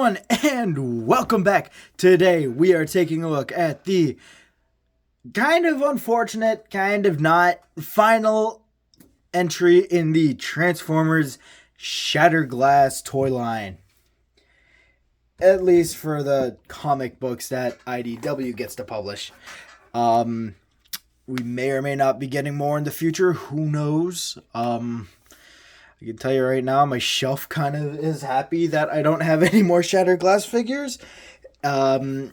everyone, and welcome back. Today we are taking a look at the kind of unfortunate, kind of not, final entry in the Transformers Shattered Glass toy line. At least for the comic books that IDW gets to publish. We may or may not be getting more in the future, who knows. I can tell you right now, my shelf kind of is happy that I don't have any more Shattered Glass figures. And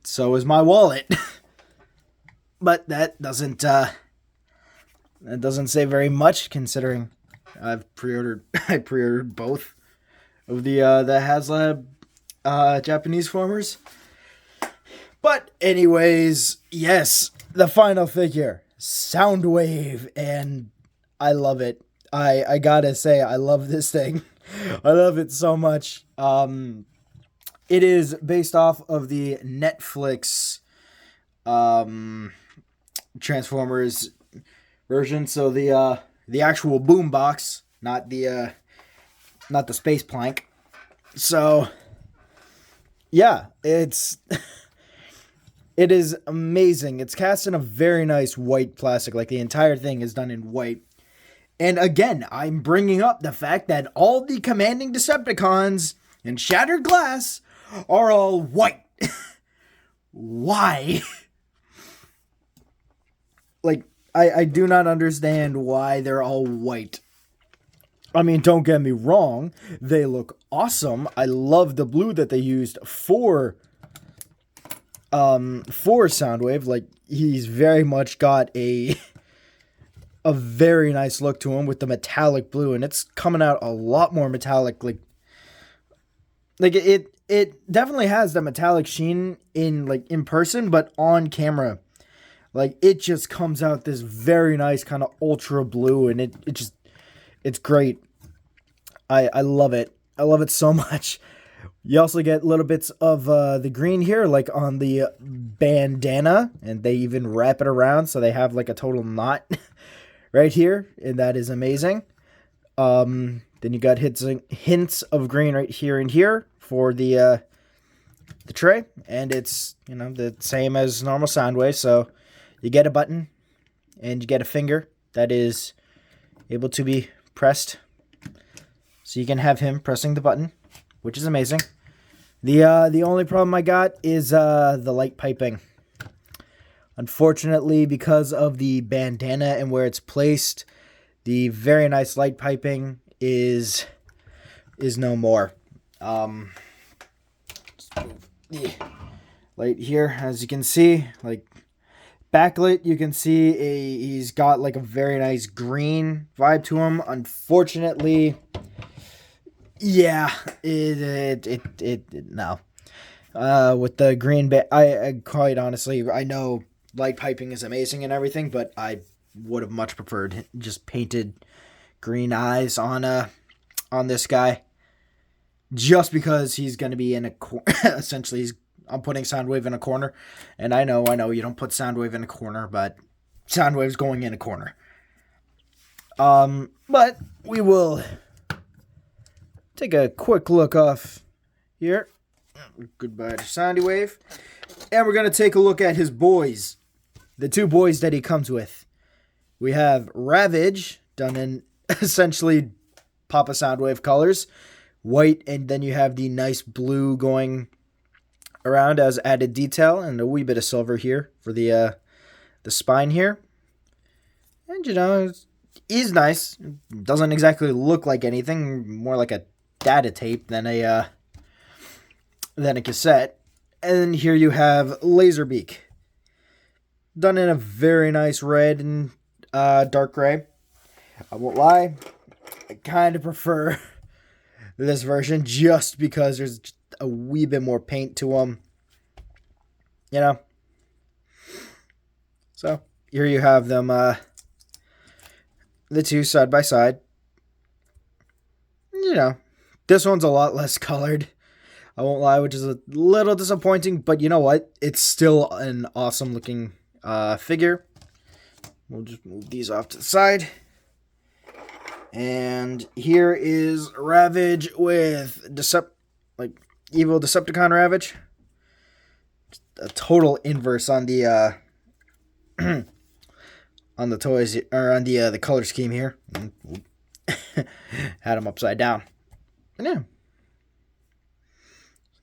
so is my wallet. But that doesn't say very much, considering I pre-ordered both of the HasLab Japanese formers. But anyways, yes, the final figure, Soundwave, and I love it. I gotta say, I love this thing. I love it so much. It is based off of the Netflix Transformers version. So the actual boombox, not the space plank. So yeah, it is amazing. It's cast in a very nice white plastic. Like, the entire thing is done in white. And again, I'm bringing up the fact that all the commanding Decepticons in Shattered Glass are all white. Why? Like, I do not understand why they're all white. I mean, don't get me wrong, they look awesome. I love the blue that they used for Soundwave. Like, he's very much got a very nice look to him with the metallic blue, and it's coming out a lot more metallic. Like it definitely has the metallic sheen in person, but on camera, like, it just comes out this very nice kind of ultra blue, and it's great. I love it. I love it so much. You also get little bits of the green here, like on the bandana, and they even wrap it around so they have like a total knot right here, and that is amazing. Then you got hints of green right here and here for the tray, and it's, the same as normal Soundwave. So you get a button and you get a finger that is able to be pressed, so you can have him pressing the button, which is amazing. The only problem I got is the light piping. Unfortunately, because of the bandana and where it's placed, the very nice light piping is no more. Just move the light here, as you can see, like, backlit, you can see he's got like a very nice green vibe to him. Unfortunately, yeah, no. With the green I quite honestly, I know light piping is amazing and everything, but I would have much preferred just painted green eyes on this guy, just because he's going to be in a essentially I'm putting Soundwave in a corner, and I know you don't put Soundwave in a corner, but Soundwave's going in a corner. But we will take a quick look off here. Goodbye to Soundwave. And we're going to take a look at his boys. The two boys that he comes with. We have Ravage, done in essentially Papa Soundwave colors. White, and then you have the nice blue going around as added detail, and a wee bit of silver here for the spine here. And, he's nice. Doesn't exactly look like anything. More like a data tape than a cassette. And then here you have Laserbeak, done in a very nice red and dark gray. I won't lie, I kind of prefer this version just because there's just a wee bit more paint to them. So here you have them, the two side by side. This one's a lot less colored, I won't lie, which is a little disappointing, but you know what? It's still an awesome looking figure. We'll just move these off to the side. And here is Ravage with like evil Decepticon Ravage. Just a total inverse on the on the toys or on the color scheme here. Had them upside down. And yeah,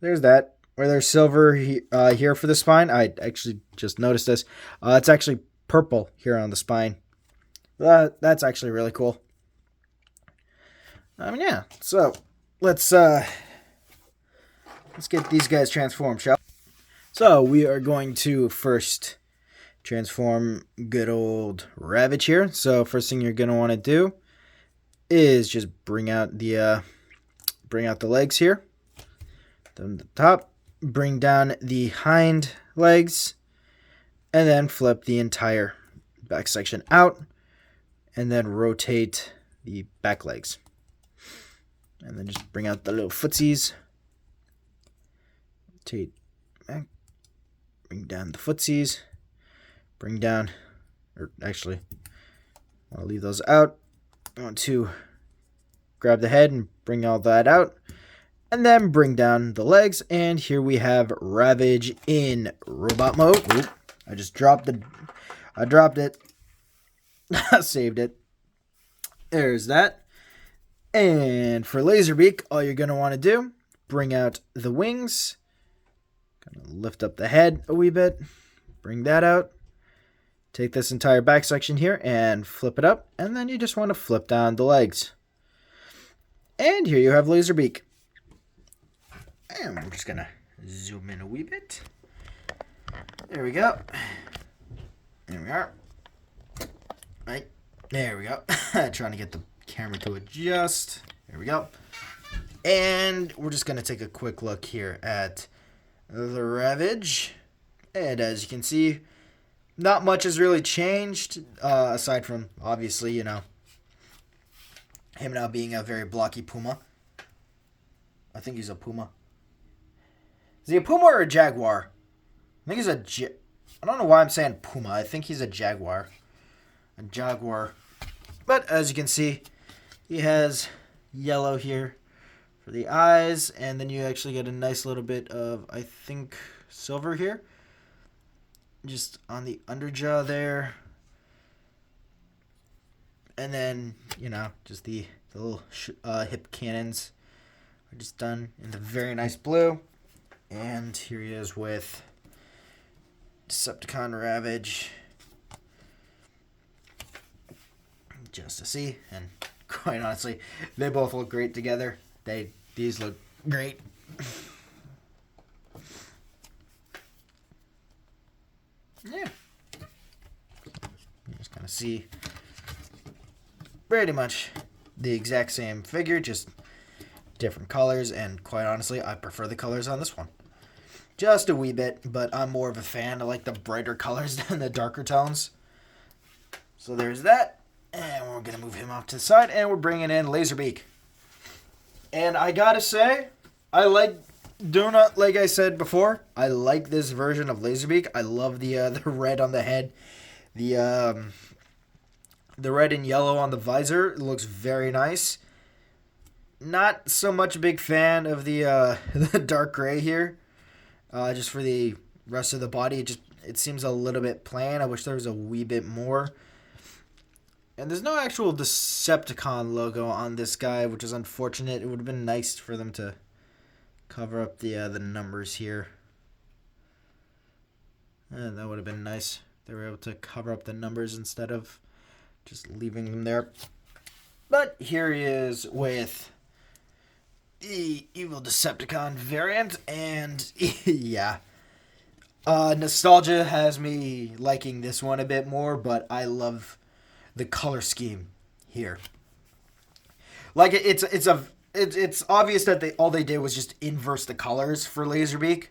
there's that. Where there's silver here for the spine. I actually just noticed this. It's actually purple here on the spine. That's actually really cool. Yeah. So let's get these guys transformed, shall we? So we are going to first transform good old Ravage here. So first thing you're gonna want to do is just bring out the legs here. Then the top. Bring down the hind legs, and then flip the entire back section out, and then rotate the back legs. And then just bring out the little footsies. Rotate back. Bring down the footsies. Bring down, or actually, I'll leave those out. I want to grab the head and bring all that out. And then bring down the legs, and here we have Ravage in robot mode. Oop, I just dropped it. Saved it. There's that. And for Laserbeak, all you're going to want to do, bring out the wings. Kind of lift up the head a wee bit. Bring that out. Take this entire back section here and flip it up. And then you just want to flip down the legs. And here you have Laserbeak. And we're just going to zoom in a wee bit. There we go. There we are. Right. There we go. Trying to get the camera to adjust. There we go. And we're just going to take a quick look here at the Ravage. And as you can see, not much has really changed. Aside from, obviously, him now being a very blocky Puma. I think he's a Puma. Is he a Puma or a Jaguar? I think he's I don't know why I'm saying Puma. I think he's a Jaguar. A Jaguar. But as you can see, he has yellow here for the eyes. And then you actually get a nice little bit of, I think, silver here. Just on the underjaw there. And then, just the little hip cannons are just done in the very nice blue. And here he is with Decepticon Ravage. Just to see. And quite honestly, they both look great together. These look great. Yeah. You just kind of see pretty much the exact same figure, just different colors. And quite honestly, I prefer the colors on this one. Just a wee bit, but I'm more of a fan. I like the brighter colors than the darker tones. So there's that. And we're going to move him off to the side, and we're bringing in Laserbeak. And I gotta say, I like doing it, like I said before. I like this version of Laserbeak. I love the red on the head. The red and yellow on the visor. It looks very nice. Not so much a big fan of the dark gray here. Just for the rest of the body, it seems a little bit plain. I wish there was a wee bit more. And there's no actual Decepticon logo on this guy, which is unfortunate. It would have been nice for them to cover up the numbers here. And that would have been nice. They were able to cover up the numbers instead of just leaving them there. But here he is with the evil Decepticon variant, and yeah. Nostalgia has me liking this one a bit more, but I love the color scheme here. Like it's obvious that all they did was just inverse the colors for Laserbeak.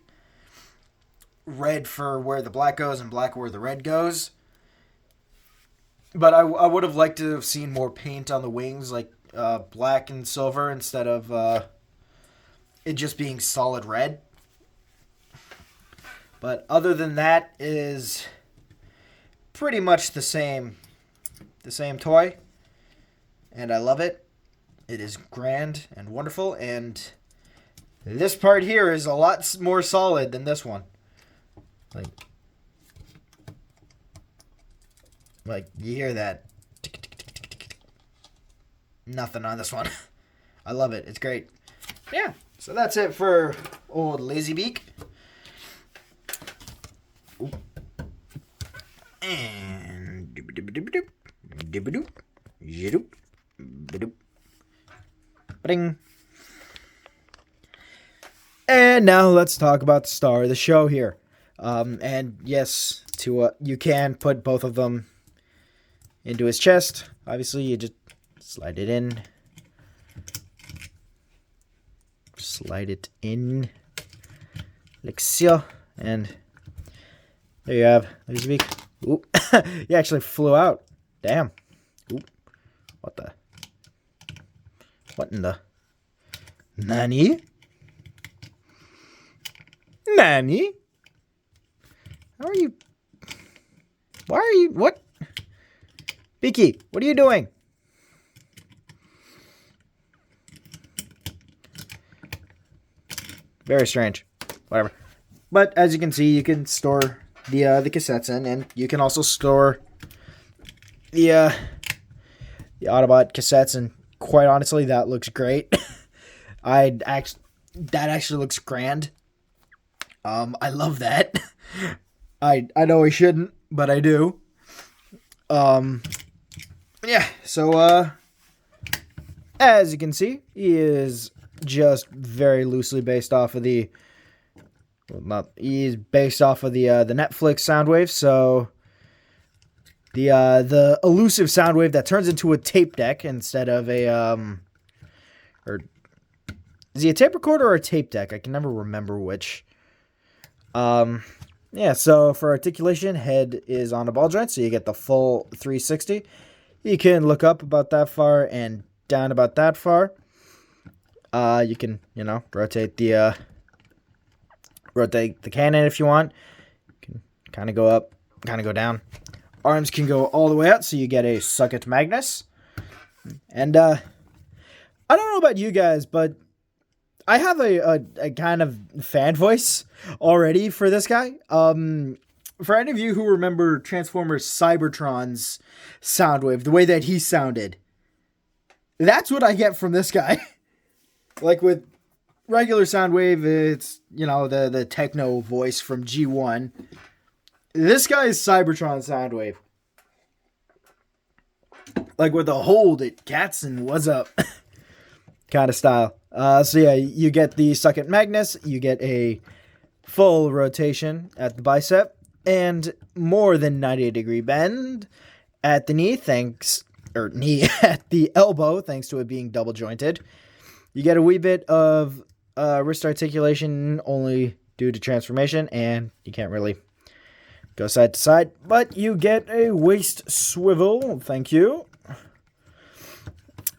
Red for where the black goes and black where the red goes. But I would have liked to have seen more paint on the wings, like black and silver instead of it just being solid red. But other than that, it is pretty much the same toy, and I love it. It is grand and wonderful, and This part here is a lot more solid than this one. Like you hear that? Nothing on this one. I love it. It's great. Yeah. So that's it for old Lazy Beak. And bing. And now let's talk about the star of the show here. And yes, you can put both of them into his chest. Obviously, you just slide it in. Slide it in. Like so. And there you have Lazy Beak. Oop. He actually flew out. Damn. Oop. What in the... Nani? Nani? How are you? Why are you... What? Beaky, what are you doing? Very strange. Whatever. But as you can see, you can store the cassettes in, and you can also store the Autobot cassettes, and quite honestly, that looks great. That actually looks grand. I love that. I know I shouldn't, but I do. Yeah, so as you can see, he is just very loosely based off of the he's based off of the Netflix Soundwave, so the elusive Soundwave that turns into a tape deck instead of a or is he a tape recorder or a tape deck? I can never remember which. Yeah, so for articulation, head is on a ball joint, so you get the full 360. You can look up about that far and down about that far. You can, rotate the cannon if you want. You can kind of go up, kind of go down. Arms can go all the way out, so you get a Sucket Magnus. And I don't know about you guys, but I have a kind of fan voice already for this guy. For any of you who remember Transformers Cybertron's Soundwave, the way that he sounded, that's what I get from this guy. Like with regular Soundwave, it's, the techno voice from G1. This guy is Cybertron Soundwave. Like with a hold it, cats and what's up kind of style. So yeah, you get the Sucket Magnus, you get a full rotation at the bicep, and more than 90-degree bend at the knee, knee at the elbow, thanks to it being double jointed. You get a wee bit of wrist articulation only due to transformation, and you can't really go side to side, but you get a waist swivel, thank you.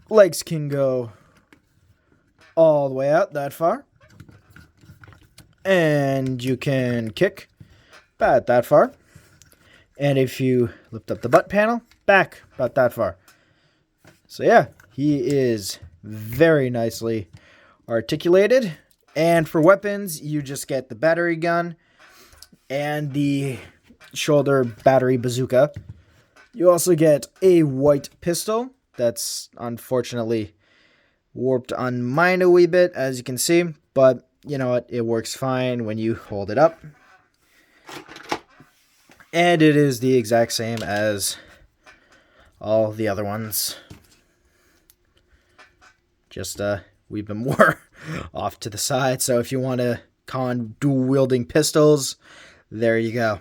Legs can go all the way out that far. And you can kick about that far. And if you lift up the butt panel, back about that far. So yeah, he is very nicely articulated. And for weapons, you just get the battery gun and the shoulder battery bazooka. You also get a white pistol that's unfortunately warped on mine a wee bit, as you can see, but you know what, it works fine when you hold it up. And it is the exact same as all the other ones. Just a wee bit more off to the side, so if you want to con dual-wielding pistols, there you go.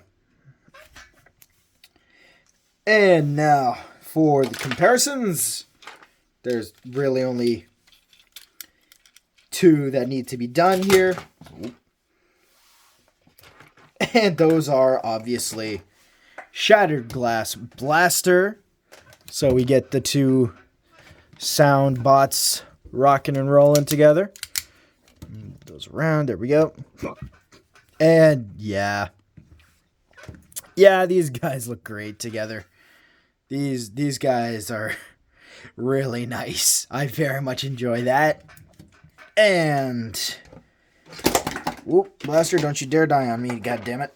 And now, for the comparisons, there's really only two that need to be done here. And those are obviously Shattered Glass Blaster. So we get the two sound bots rocking and rolling together. Move those around. There we go. And yeah, these guys look great together. These guys are really nice. I very much enjoy that. And Whoop, Blaster, don't you dare die on me, goddammit.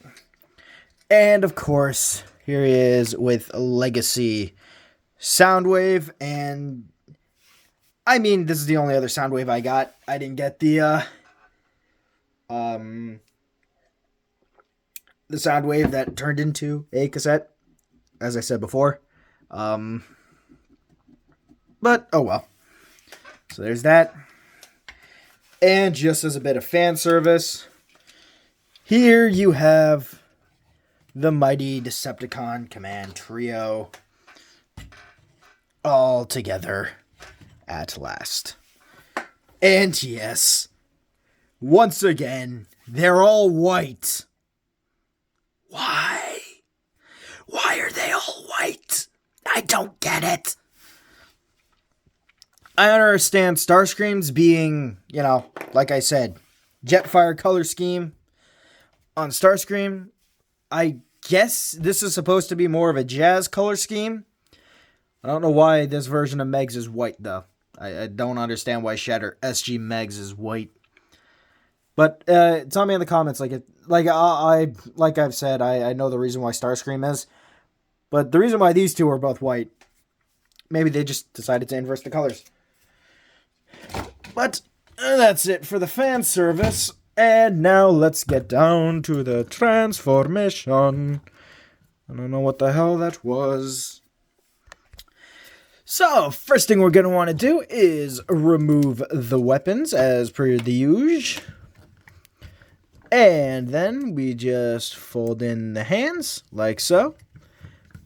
And of course, here he is with Legacy Soundwave, and I mean, this is the only other Soundwave I got. I didn't get the Soundwave that turned into a cassette, as I said before. But oh well. So there's that. And just as a bit of fan service, here you have the mighty Decepticon Command Trio all together at last. And yes, once again, they're all white. Why? Why are they all white? I don't get it. I understand Starscream's being, you know, like I said, Jetfire color scheme on Starscream. I guess this is supposed to be more of a jazz color scheme. I don't know why this version of Megs is white, though. I don't understand why Shatter SG Megs is white. But tell me in the comments, like I've said, I know the reason why Starscream is, but the reason why these two are both white, maybe they just decided to inverse the colors. But that's it for the fan service, and now let's get down to the transformation. I don't know what the hell that was. So, first thing we're going to want to do is remove the weapons as per the usual. And then we just fold in the hands, like so.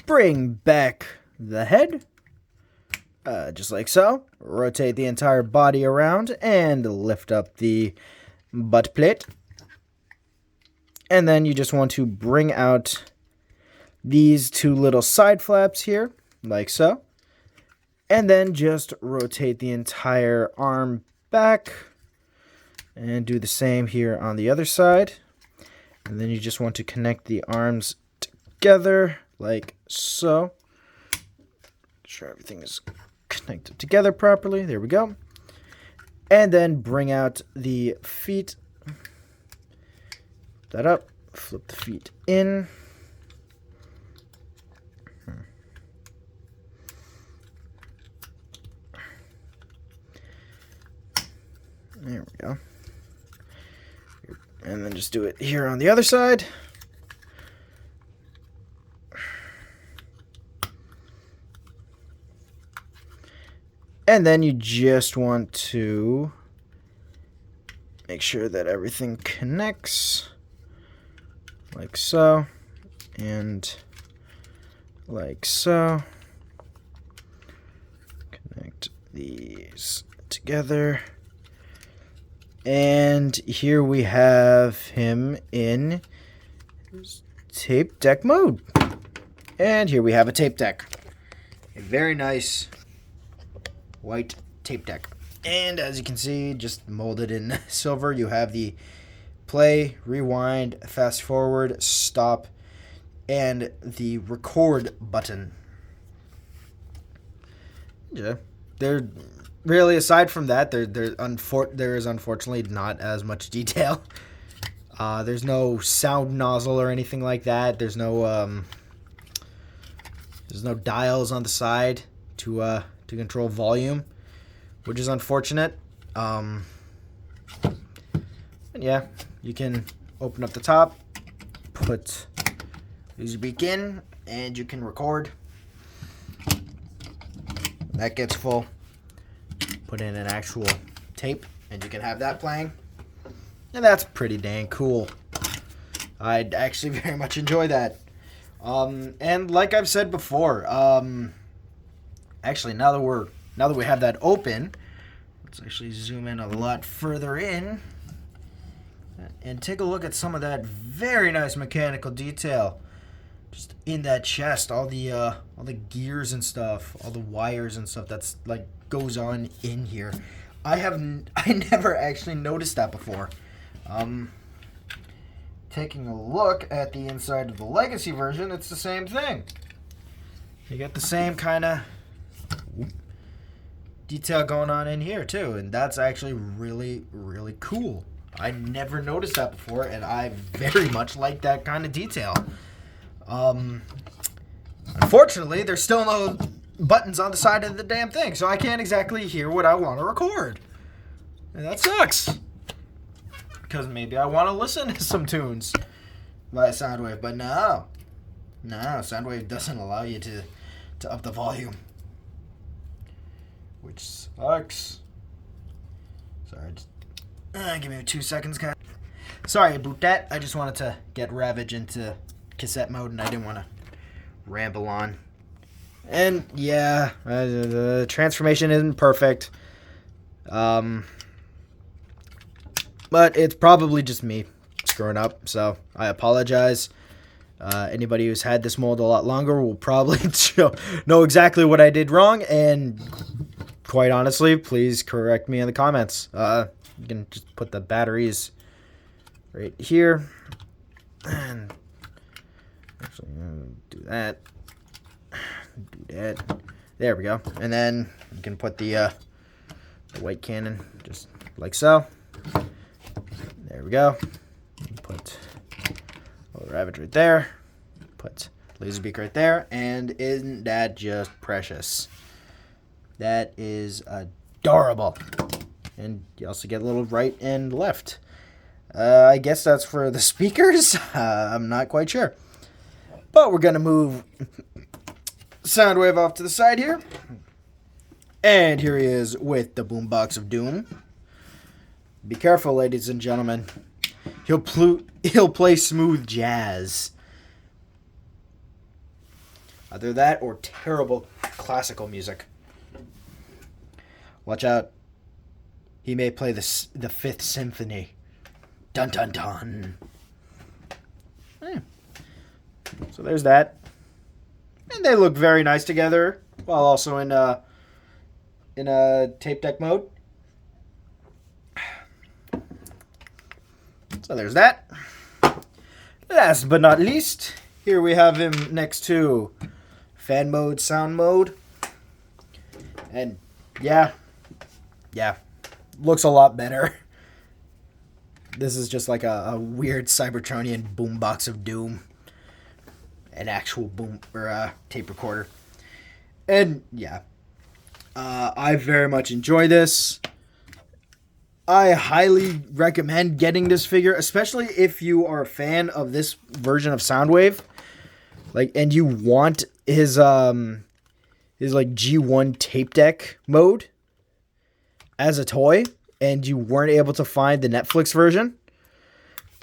Bring back the head, just like so. Rotate the entire body around and lift up the butt plate. And then you just want to bring out these two little side flaps here, like so. And then just rotate the entire arm back. And do the same here on the other side. And then you just want to connect the arms together, like so. Make sure everything is connected together properly. There we go. And then bring out the feet. Flip that up. Flip the feet in. There we go. And then just do it here on the other side. And then you just want to make sure that everything connects like so and like so. Connect these together. And here we have him in tape deck mode. And here we have a tape deck. A very nice white tape deck. And as you can see, just molded in silver, you have the play, rewind, fast forward, stop, and the record button. Yeah, they're really, aside from that, there is unfortunately not as much detail. There's no sound nozzle or anything like that. There's no dials on the side to control volume, which is unfortunate. And yeah, you can open up the top, put your beak in, and you can record. That gets full. Put in an actual tape, and you can have that playing. And that's pretty dang cool. I'd actually very much enjoy that. And like I've said before, actually now that we have that open, let's actually zoom in a lot further in and take a look at some of that very nice mechanical detail. Just in that chest, all the gears and stuff, all the wires and stuff that's like goes on in here. I never actually noticed that before. Taking a look at the inside of the Legacy version, it's the same thing. You get the same kind of detail going on in here too, and that's actually really, really cool. I never noticed that before, and I very much like that kind of detail. Unfortunately, there's still no buttons on the side of the damn thing, so I can't exactly hear what I want to record. And that sucks. Because maybe I want to listen to some tunes via Soundwave, but no. No, Soundwave doesn't allow you to up the volume. Which sucks. Sorry, just give me 2 seconds, guys. Sorry about that. I just wanted to get Ravage into cassette mode, and I didn't want to ramble on. And yeah, the transformation isn't perfect. But it's probably just me screwing up, so I apologize. Anybody who's had this mold a lot longer will probably know exactly what I did wrong, and quite honestly, please correct me in the comments. You can just put the batteries right here, and actually do that. Do that. There we go. And then you can put the white cannon just like so. There we go. Put a Ravage right there. Put laser beak right there. And isn't that just precious? That is adorable. And you also get a little right and left. I guess that's for the speakers. I'm not quite sure. But we're going to move Soundwave off to the side here. And here he is with the boombox of doom. Be careful, ladies and gentlemen. He'll play smooth jazz. Either that or terrible classical music. Watch out. He may play the Fifth Symphony. Dun dun dun. So there's that. And they look very nice together, while also in a tape deck mode. So there's that. Last but not least, here we have him next to fan mode, sound mode. And yeah, looks a lot better. This is just like a weird Cybertronian boombox of doom. An actual boom or tape recorder. And yeah, I very much enjoy this. I highly recommend getting this figure, especially if you are a fan of this version of Soundwave, like, and you want his like G1 tape deck mode as a toy, and you weren't able to find the Netflix version.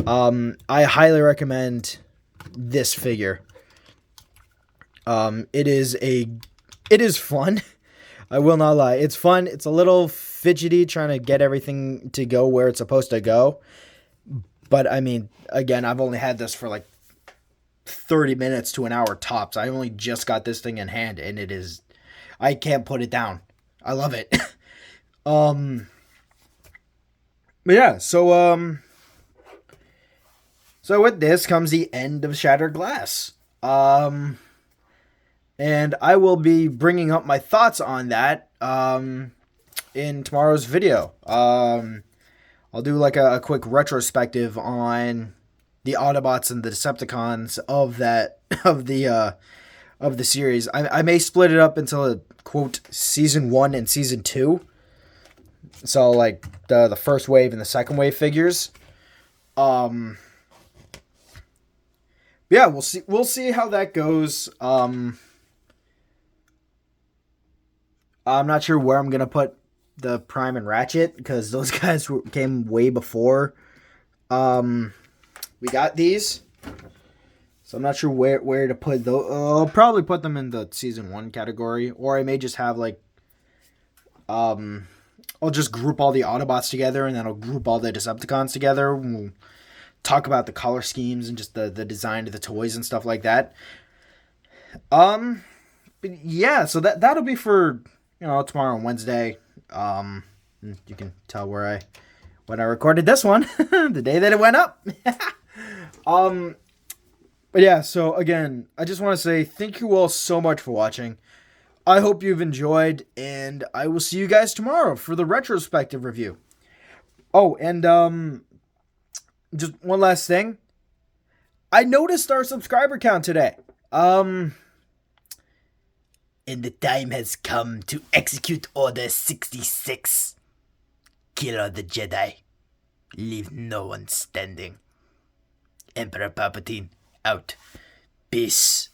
I highly recommend this figure. It is fun. I will not lie. It's fun. It's a little fidgety trying to get everything to go where it's supposed to go. But I mean, again, I've only had this for like 30 minutes to an hour tops. I only just got this thing in hand, and I can't put it down. I love it. But yeah, so with this comes the end of Shattered Glass. And I will be bringing up my thoughts on that in tomorrow's video. I'll do like a quick retrospective on the Autobots and the Decepticons of the series. I may split it up into quote season 1 and season 2. So like the first wave and the second wave figures. Yeah, we'll see how that goes. I'm not sure where I'm going to put the Prime and Ratchet, because those guys came way before we got these. So I'm not sure where to put those. I'll probably put them in the Season 1 category, or I may just have like... I'll just group all the Autobots together, and then I'll group all the Decepticons together. We'll talk about the color schemes and just the design of the toys and stuff like that. But yeah, so that'll be for... tomorrow on Wednesday. You can tell when I recorded this one, the day that it went up. But yeah, so again, I just want to say thank you all so much for watching. I hope you've enjoyed, and I will see you guys tomorrow for the retrospective review. Oh, and just one last thing. I noticed our subscriber count today. And the time has come to execute Order 66. Kill all the Jedi. Leave no one standing. Emperor Palpatine, out. Peace.